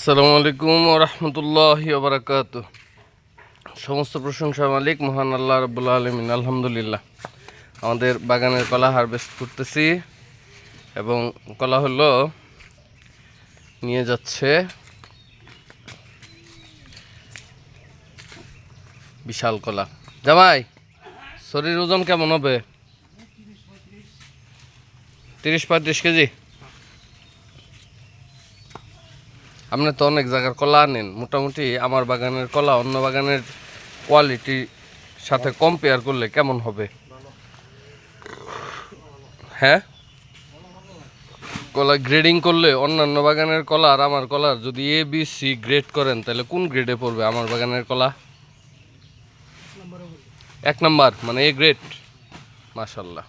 আসসালামু আলাইকুম ওয়া রাহমাতুল্লাহি ওয়া বারাকাতুহু। সমস্ত প্রশংসা মালিক মহান আল্লাহ রাব্বুল আলামিন। আলহামদুলিল্লাহ, আমাদের বাগানের কলা হারভেস্ট করতেছি এবং কলা হলো নিয়ে যাচ্ছে বিশাল কলা। জামাই, শরীর ওজন কেমন হবে? 30-35 কেজি। আপনি তো অনেক জায়গার কলা আনেন, মোটামুটি আমার বাগানের কলা অন্য বাগানের কোয়ালিটির সাথে কম্পেয়ার করলে কেমন হবে? হ্যাঁ, কলা গ্রেডিং করলে অন্যান্য বাগানের কলা আর আমার কলার যদি ABC গ্রেড করেন তাহলে কোন গ্রেডে পড়বে? আমার বাগানের কলা 1 নাম্বার, মানে A গ্রেড। মাশাআল্লাহ।